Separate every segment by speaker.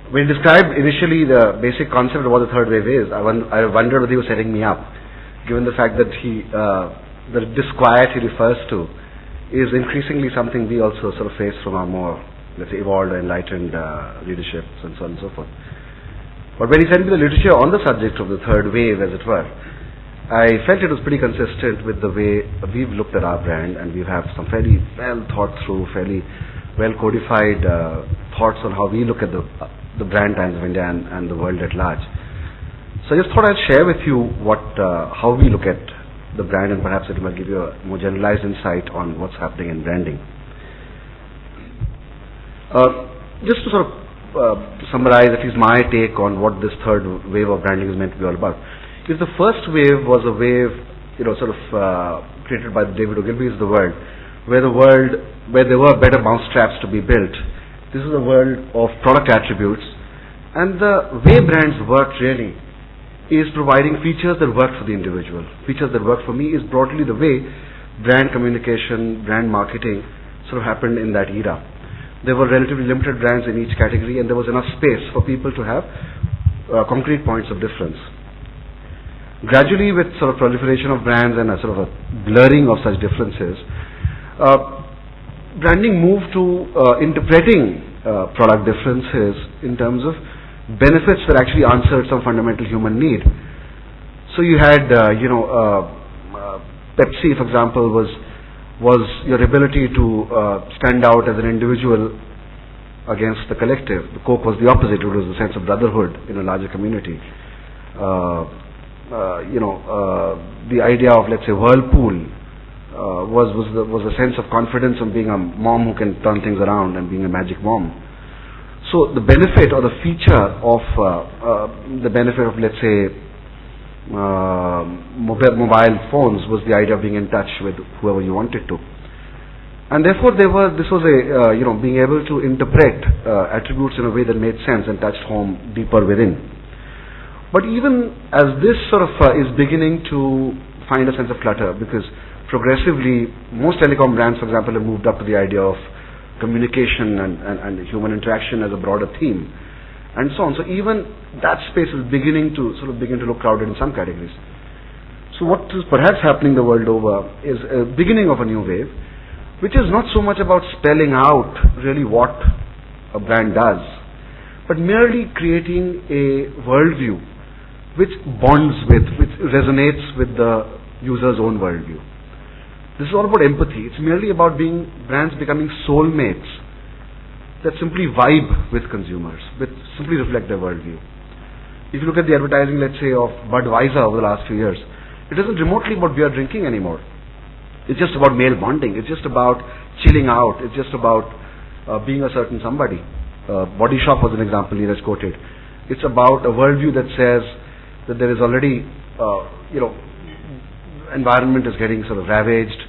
Speaker 1: When he described initially the basic concept of what the third wave is, I wondered whether he was setting me up, given the fact that the disquiet he refers to is increasingly something we also sort of face from our more, let's say, evolved or enlightened leaderships and so on and so forth. But when he sent me the literature on the subject of the third wave, as it were, I felt it was pretty consistent with the way we've looked at our brand, and we have some fairly well thought through, fairly well codified thoughts on how we look at the brand Times of India and the world at large. So I just thought I'd share with you how we look at the brand, and perhaps it might give you a more generalized insight on what's happening in branding. Just to sort of summarize at least my take on what this third wave of branding is meant to be all about. If the first wave was a wave, created by David Ogilvy's The World, where there were better mousetraps to be built, this is a world of product attributes, and the way brands work really is providing features that work for the individual. Features that work for me is broadly the way brand communication, brand marketing sort of happened in that era. There were relatively limited brands in each category, and there was enough space for people to have concrete points of difference. Gradually, with sort of proliferation of brands and a sort of a blurring of such differences, branding moved to interpreting product differences in terms of benefits that actually answered some fundamental human need. So you had, Pepsi, for example, was your ability to stand out as an individual against the collective. The Coke was the opposite. It was the sense of brotherhood in a larger community. The idea of, let's say, Whirlpool was a sense of confidence of being a mom who can turn things around and being a magic mom. So the benefit or the feature of let's say mobile phones was the idea of being in touch with whoever you wanted to, and therefore this was being able to interpret attributes in a way that made sense and touched home deeper within. But even as this sort of is beginning to find a sense of clutter, because progressively, most telecom brands, for example, have moved up to the idea of communication and human interaction as a broader theme, and so on. So even that space is beginning to look crowded in some categories. So what is perhaps happening the world over is a beginning of a new wave, which is not so much about spelling out really what a brand does, but merely creating a worldview which which resonates with the user's own worldview. This is all about empathy. It's merely about brands becoming soulmates that simply vibe with consumers, which simply reflect their worldview. If you look at the advertising, let's say, of Budweiser over the last few years, it isn't remotely about beer drinking anymore. It's just about male bonding. It's just about chilling out. It's just about being a certain somebody. Body Shop was an example he has quoted. It's about a worldview that says that there is already, environment is getting sort of ravaged.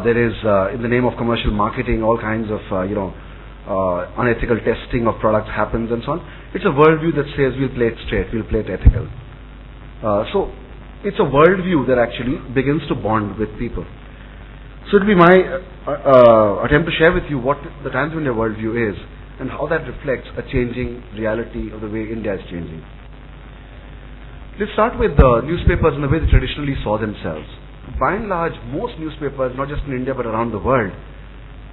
Speaker 1: There is, in the name of commercial marketing, all kinds of, unethical testing of products happens and so on. It's a worldview that says we'll play it straight, we'll play it ethical. So it's a worldview that actually begins to bond with people. So it'll be my attempt to share with you what the Times of India worldview is and how that reflects a changing reality of the way India is changing. Let's start with the newspapers and the way they traditionally saw themselves. By and large, most newspapers, not just in India but around the world,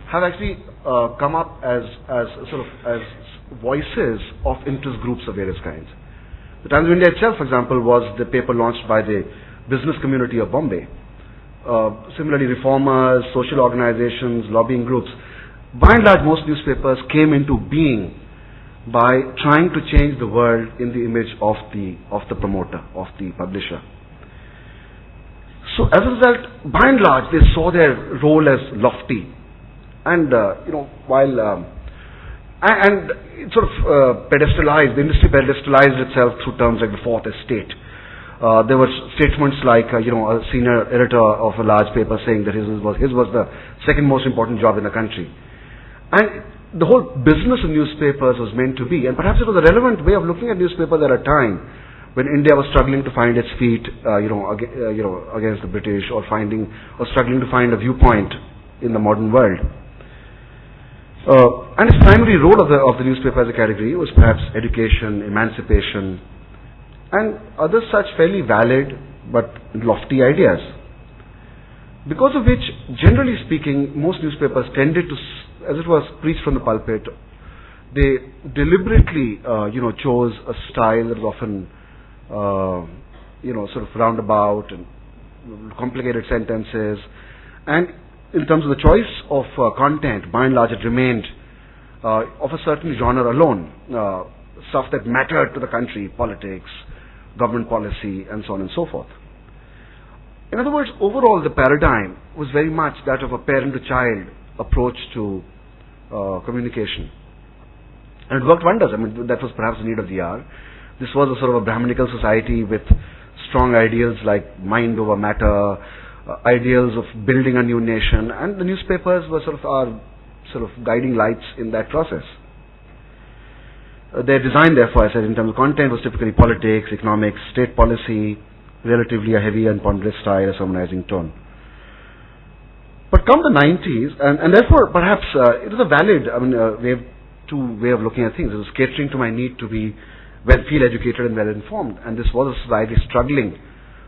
Speaker 1: have actually come up as voices of interest groups of various kinds. The Times of India itself, for example, was the paper launched by the business community of Bombay. Similarly, reformers, social organizations, lobbying groups. By and large, most newspapers came into being by trying to change the world in the image of the promoter, of the publisher. So as a result, by and large, they saw their role as lofty, and and it sort of pedestalized. The industry pedestalized itself through terms like the fourth estate. There were statements like a senior editor of a large paper saying that his was the second most important job in the country, and the whole business of newspapers was meant to be, and perhaps it was a relevant way of looking at newspapers at a time when India was struggling to find its feet, against the British, or struggling to find a viewpoint in the modern world. And its primary role of the newspaper as a category was perhaps education, emancipation, and other such fairly valid but lofty ideas. Because of which, generally speaking, most newspapers tended to, as it was, preach from the pulpit. They deliberately, chose a style that was often, sort of roundabout and complicated sentences. And in terms of the choice of content, by and large, it remained of a certain genre alone. Stuff that mattered to the country, politics, government policy, and so on and so forth. In other words, overall, the paradigm was very much that of a parent-to-child approach to communication. And it worked wonders. I mean, that was perhaps the need of the hour. This was a sort of a Brahminical society with strong ideals like mind over matter, ideals of building a new nation, and the newspapers were sort of our guiding lights in that process. Their design, therefore, I said, in terms of content, was typically politics, economics, state policy, relatively a heavy and ponderous style, a sermonizing tone. But come the 90s, and therefore, perhaps it was a valid, way of looking at things. It was catering to my need to be feel educated and well informed, and this was a society struggling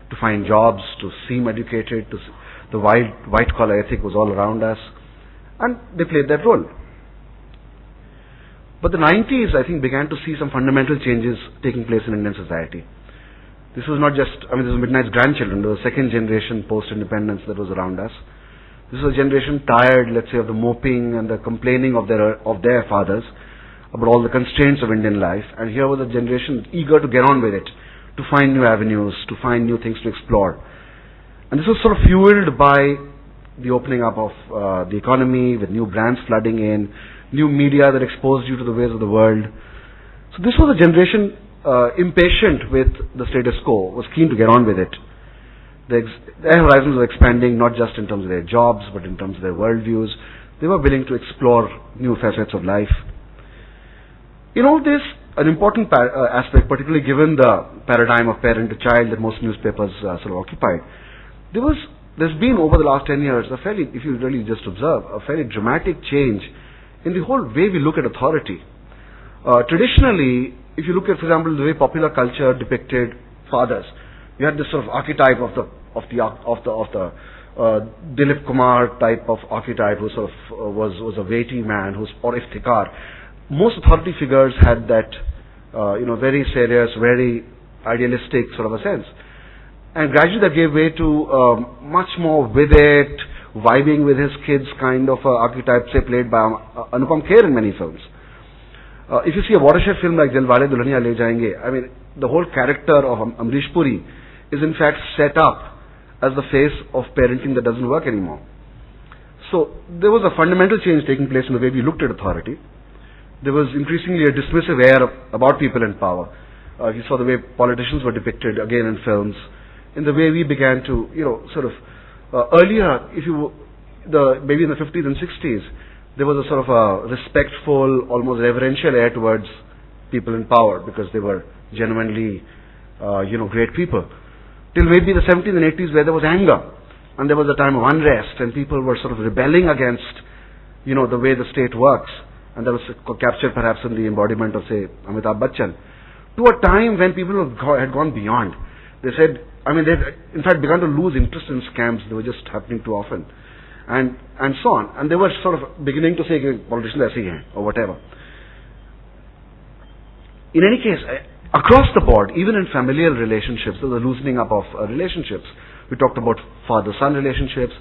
Speaker 1: to find jobs, to seem educated, the white collar ethic was all around us, and they played that role. But the 90s, I think, began to see some fundamental changes taking place in Indian society. This was not just, this was Midnight's grandchildren, the second generation post-independence that was around us. This was a generation tired, let's say, of the moping and the complaining of their fathers about all the constraints of Indian life, and here was a generation eager to get on with it, to find new avenues, to find new things to explore. And this was sort of fueled by the opening up of the economy, with new brands flooding in, new media that exposed you to the ways of the world. So this was a generation impatient with the status quo, was keen to get on with it. Their horizons were expanding, not just in terms of their jobs, but in terms of their worldviews. They were willing to explore new facets of life. In all this, an important aspect, particularly given the paradigm of parent to child that most newspapers occupied, there's been over the last 10 years if you really just observe, a fairly dramatic change in the whole way we look at authority. Traditionally, if you look at, for example, the way popular culture depicted fathers, you had this sort of archetype of the Dilip Kumar type of archetype, who sort of was a weighty man, or iftikhar. Most authority figures had that, very serious, very idealistic sort of a sense. And gradually that gave way to much more with it, vibing with his kids kind of archetype, say, played by Anupam Kher in many films. If you see a watershed film like Dilwale Dulhaniya Le Jayenge, the whole character of Amrish Puri is in fact set up as the face of parenting that doesn't work anymore. So there was a fundamental change taking place in the way we looked at authority. There was increasingly a dismissive air about people in power. You saw the way politicians were depicted again in films, in the way we began to, earlier, maybe in the 50s and 60s, there was a sort of a respectful, almost reverential air towards people in power because they were genuinely, great people. Till maybe the 70s and 80s where there was anger and there was a time of unrest and people were sort of rebelling against, the way the state works. And that was captured perhaps in the embodiment of, say, Amitabh Bachchan. To a time when people had gone beyond. They said, they had in fact begun to lose interest in scams. They were just happening too often. And so on. And they were sort of beginning to say, politicians aise hi hain, or whatever. In any case, across the board, even in familial relationships, there was a loosening up of relationships. We talked about father-son relationships,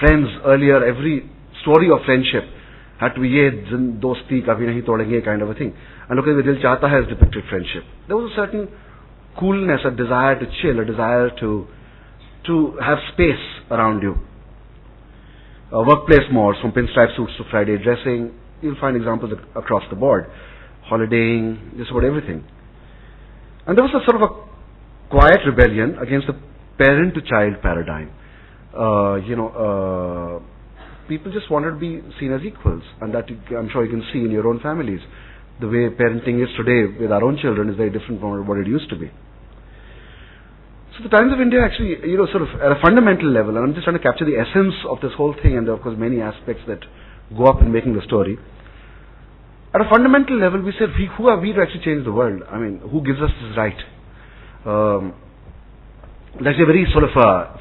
Speaker 1: friends earlier. Every story of friendship had to be dosti kabhi nahi todenge kind of a thing. And look at the Dil Chahta Hai has depicted friendship. There was a certain coolness, a desire to chill, a desire to have space around you. Workplace mores, from pinstripe suits to Friday dressing, you'll find examples across the board. Holidaying, just about everything. And there was a sort of a quiet rebellion against the parent-to-child paradigm. People just wanted to be seen as equals, and that I'm sure you can see in your own families. The way parenting is today with our own children is very different from what it used to be. So the Times of India actually, sort of at a fundamental level, and I'm just trying to capture the essence of this whole thing, and there are of course many aspects that go up in making the story. At a fundamental level, we said, who are we to actually change the world? I mean, who gives us this right? That's a very sort of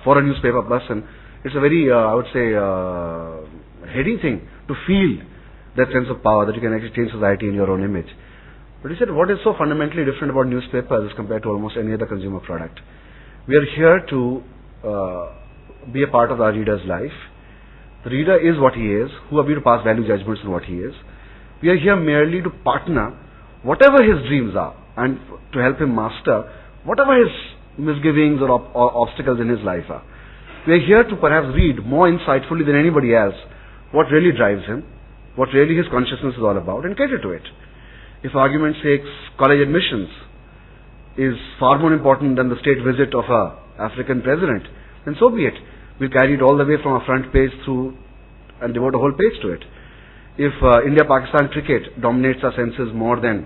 Speaker 1: for a newspaper person, it's a very, I would say, heady thing to feel that sense of power that you can actually change society in your own image. But he said, what is so fundamentally different about newspapers as compared to almost any other consumer product? We are here to be a part of our reader's life. The reader is what he is. Who are we to pass value judgments on what he is? We are here merely to partner whatever his dreams are and to help him master whatever his misgivings or obstacles in his life are. We are here to perhaps read more insightfully than anybody else what really drives him, what really his consciousness is all about, and cater to it. If argument's sake, college admissions is far more important than the state visit of a African president, then so be it. We'll carry it all the way from our front page through and devote a whole page to it. If India-Pakistan cricket dominates our senses more than,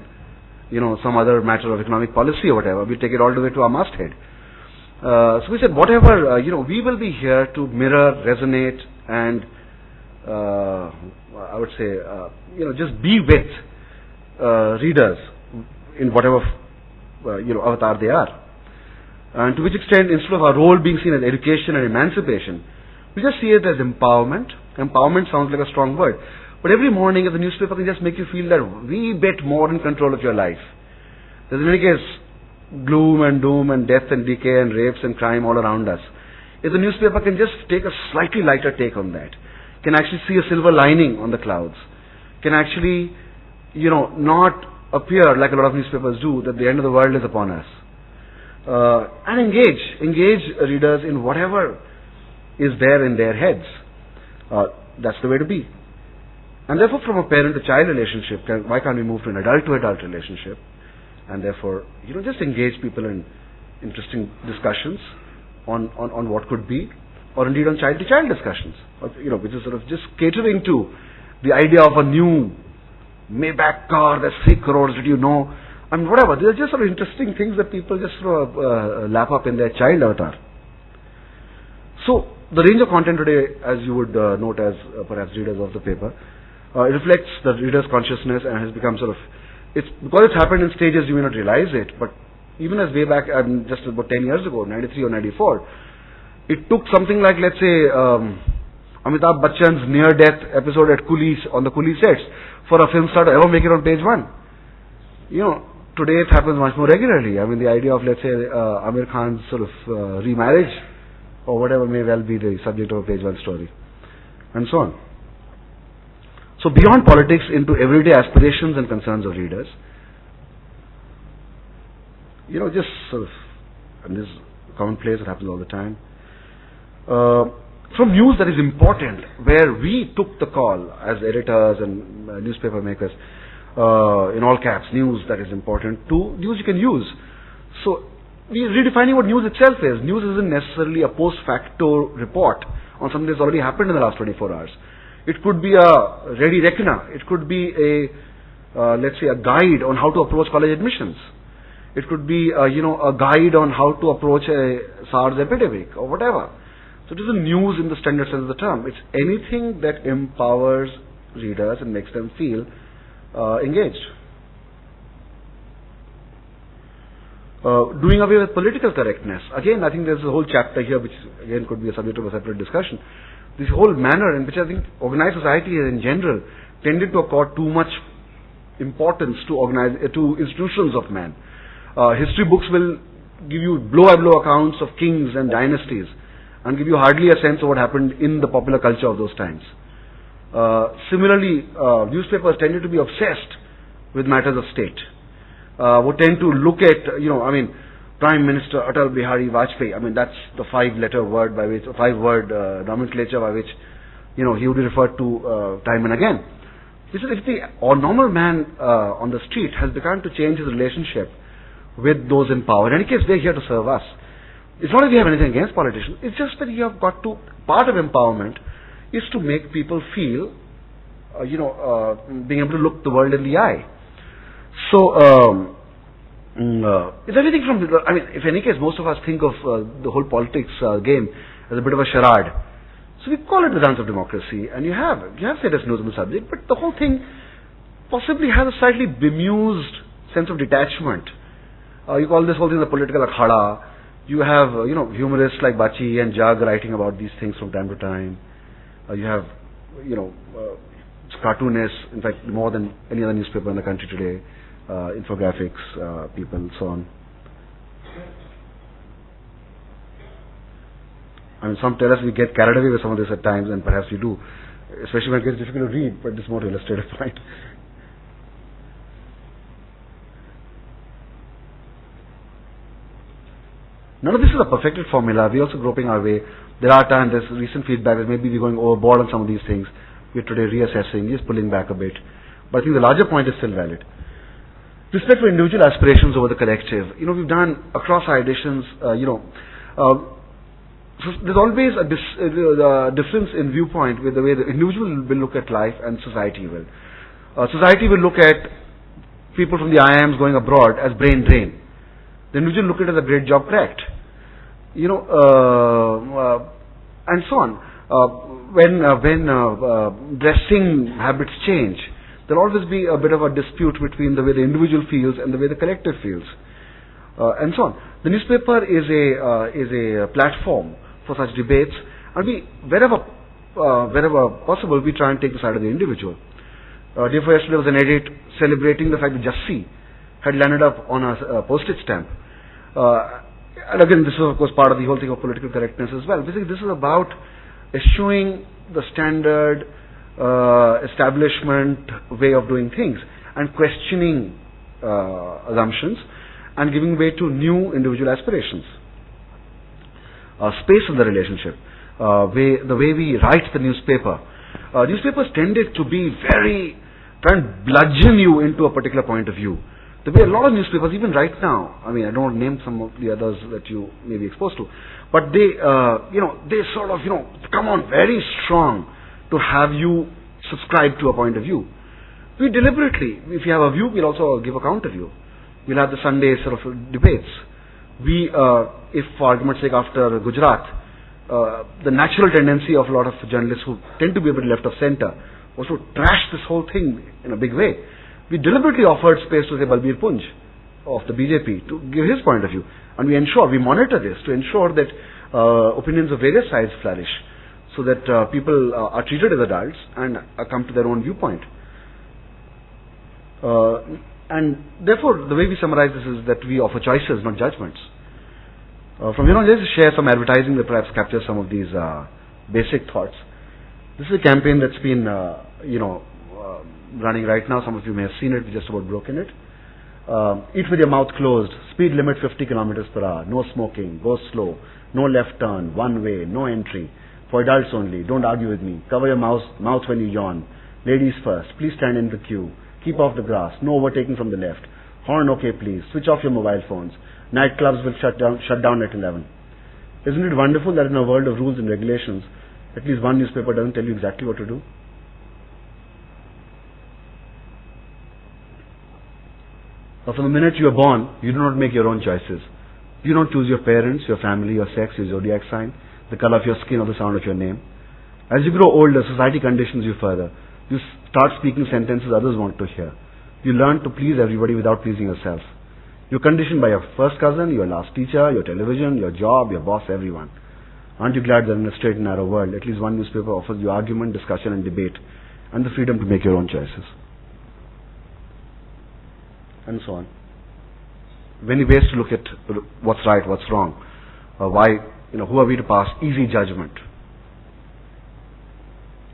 Speaker 1: some other matter of economic policy or whatever, we take it all the way to our masthead. So we said, whatever, we will be here to mirror, resonate, and I would say, just be with readers in whatever, avatar they are. And to which extent, instead of our role being seen as education and emancipation, we just see it as empowerment. Empowerment sounds like a strong word. But every morning, the newspaper can just make you feel that we bit more in control of your life. There's in any case gloom and doom and death and decay and rapes and crime all around us. If the newspaper can just take a slightly lighter take on that, can actually see a silver lining on the clouds, can actually, not appear like a lot of newspapers do, that the end of the world is upon us. And engage readers in whatever is there in their heads. That's the way to be. And therefore, from a parent-to-child relationship, why can't we move to an adult-to-adult relationship? And therefore, just engage people in interesting discussions on what could be, or indeed on child-to-child discussions, which is sort of just catering to the idea of a new Maybach car that's 3 crores, did you know? I mean, whatever. These are just sort of interesting things that people just sort of lap up in their child avatar. So, the range of content today, as you would note as perhaps readers of the paper, it reflects the reader's consciousness and has become sort of, because it's happened in stages you may not realize it, but even as way back, just about 10 years ago, 93 or 94, it took something like, let's say, Amitabh Bachchan's near-death episode on the Coolie sets for a film star to ever make it on page 1. Today it happens much more regularly. I mean, the idea of, let's say, Amir Khan's sort of remarriage or whatever may well be the subject of a page 1 story, and so on. So beyond politics into everyday aspirations and concerns of readers, just sort of, and this is commonplace, it happens all the time, from news that is important, where we took the call as editors and newspaper makers, in all caps, news that is important, to news you can use. So, we are redefining what news itself is. News isn't necessarily a post facto report on something that's already happened in the last 24 hours. It could be a ready reckoner. It could be let's say, a guide on how to approach college admissions. It could be, a guide on how to approach a SARS epidemic or whatever. So it isn't news in the standard sense of the term. It's anything that empowers readers and makes them feel engaged. Doing away with political correctness. Again, I think there's a whole chapter here which again could be a subject of a separate discussion. This whole manner in which I think organized society in general tended to accord too much importance to institutions of man. History books will give you blow-by-blow accounts of kings and dynasties and give you hardly a sense of what happened in the popular culture of those times. Similarly, newspapers tended to be obsessed with matters of state. Would tend to look at, Prime Minister Atal Bihari Vajpayee. That's the 5-word nomenclature by which, he would be referred to time and again. This is if the normal man on the street has begun to change his relationship with those in power. In any case, they're here to serve us. It's not that we have anything against politicians. It's just that you have got to, part of empowerment is to make people feel, being able to look the world in the eye. So, it's everything from, if in any case, most of us think of the whole politics game as a bit of a charade. So we call it the dance of democracy, and you have serious news on the subject, but the whole thing possibly has a slightly bemused sense of detachment. You call this whole thing the political akhada. You have, humorists like Bachi and Jug writing about these things from time to time. You have, cartoonists, in fact, more than any other newspaper in the country today, infographics, people, so on. I mean, some tell us we get carried away with some of this at times, and perhaps we do, especially when it gets difficult to read, but this is more to illustrate a point. None of this is a perfected formula. We're also groping our way. There are times, there's recent feedback that maybe we're going overboard on some of these things. We're today reassessing, just pulling back a bit. But I think the larger point is still valid. Respect for individual aspirations over the collective. We've done across our editions, so there's always a difference in viewpoint with the way the individual will look at life and society will. Society will look at people from the IIMs going abroad as brain drain. The individual look at it as a great job cracked. And so on. When dressing habits change, there'll always be a bit of a dispute between the way the individual feels and the way the collective feels, and so on. The newspaper is a platform for such debates, and wherever possible, we try and take the side of the individual. Day before yesterday was an edit celebrating the fact that Jassi had landed up on a postage stamp. And again, this is of course part of the whole thing of political correctness as well. Basically, this is about eschewing the standard establishment way of doing things and questioning assumptions and giving way to new individual aspirations. Space in the relationship, the way we write the newspaper. Newspapers tended to be try and bludgeon you into a particular point of view. The way a lot of newspapers, even right now, I mean, I don't name some of the others that you may be exposed to, but they sort of, come on very strong to have you subscribe to a point of view. We deliberately, if you have a view, we'll also give a counter view. We'll have the Sunday sort of debates. We, if for argument's sake after Gujarat, the natural tendency of a lot of journalists who tend to be a bit left of center was to trash this whole thing in a big way. We deliberately offered space to say Balbir Punj of the BJP to give his point of view, and we monitor this to ensure that opinions of various sides flourish, so that people are treated as adults and come to their own viewpoint. And therefore, the way we summarize this is that we offer choices, not judgments. From here on, let's share some advertising that perhaps captures some of these basic thoughts. This is a campaign that's been, running right now. Some of you may have seen it. We just about broken it. Eat with your mouth closed. Speed limit 50 kilometers per hour. No smoking. Go slow. No left turn. One way. No entry. For adults only. Don't argue with me. Cover your mouth when you yawn. Ladies first. Please stand in the queue. Keep off the grass. No overtaking from the left. Horn okay please. Switch off your mobile phones. Nightclubs will shut down at 11. Isn't it wonderful that in a world of rules and regulations, at least one newspaper doesn't tell you exactly what to do? From the minute you are born, you do not make your own choices. You don't choose your parents, your family, your sex, your zodiac sign, the color of your skin or the sound of your name. As you grow older, society conditions you further. You start speaking sentences others want to hear. You learn to please everybody without pleasing yourself. You're conditioned by your first cousin, your last teacher, your television, your job, your boss, everyone. Aren't you glad that in a straight and narrow world, at least one newspaper offers you argument, discussion and debate, and the freedom to make your own choices? And so on. Many ways to look at what's right, what's wrong. Why, who are we to pass easy judgment?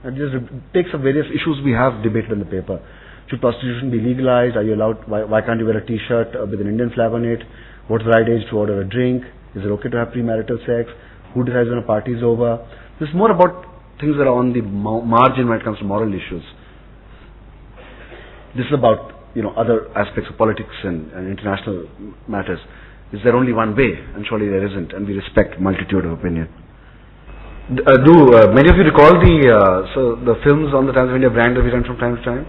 Speaker 1: And just takes up various issues we have debated in the paper. Should prostitution be legalized? Are you allowed? Why can't you wear a T-shirt with an Indian flag on it? What's the right age to order a drink? Is it okay to have premarital sex? Who decides when a party is over? This is more about things that are on the margin when it comes to moral issues. This is about other aspects of politics and international matters. Is there only one way? And surely there isn't, and we respect multitude of opinion. Many of you recall the films on the Times of India brand that we run from time to time?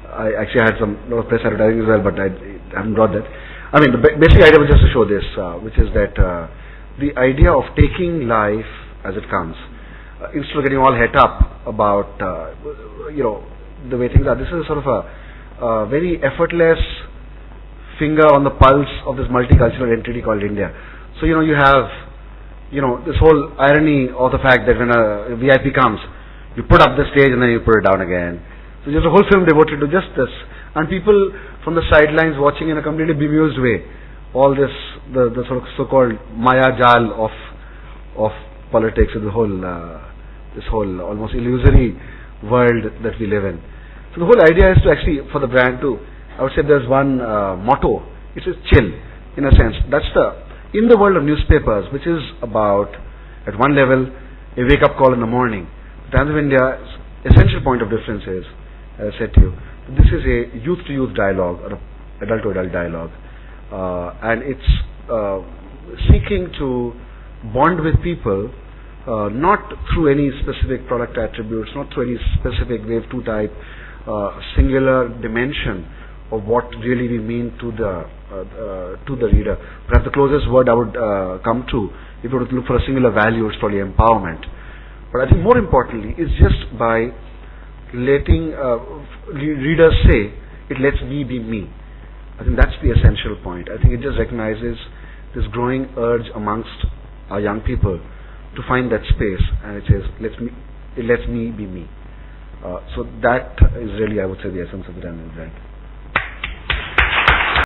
Speaker 1: I actually had a lot of press advertising as well, but I haven't brought that. I mean, the basic idea was just to show this, which is that the idea of taking life as it comes, instead of getting all het up about, the way things are. This is sort of a very effortless finger on the pulse of this multicultural entity called India. So, you have, this whole irony of the fact that when a VIP comes, you put up the stage and then you put it down again. So there's a whole film devoted to just this. And people from the sidelines watching in a completely bemused way. All this, the sort of so-called Maya Jal of politics, and this whole almost illusory world that we live in. So the whole idea is to actually, for the brand to, I would say there's one motto. It says chill, in a sense. That's in the world of newspapers, which is about, at one level, a wake-up call in the morning. The Times of India's essential point of difference is, as I said to you, this is a youth-to-youth dialogue, or adult-to-adult dialogue. And it's seeking to bond with people, not through any specific product attributes, not through any specific wave 2 type, singular dimension of what really we mean to the reader. Perhaps the closest word I would come to, if you were to look for a singular value, it's probably empowerment. But I think more importantly, is just by letting readers say, it lets me be me. I think that's the essential point. I think it just recognizes this growing urge amongst our young people to find that space, and it says, it lets me be me. So that is really, I would say, the essence of the Daniel brand.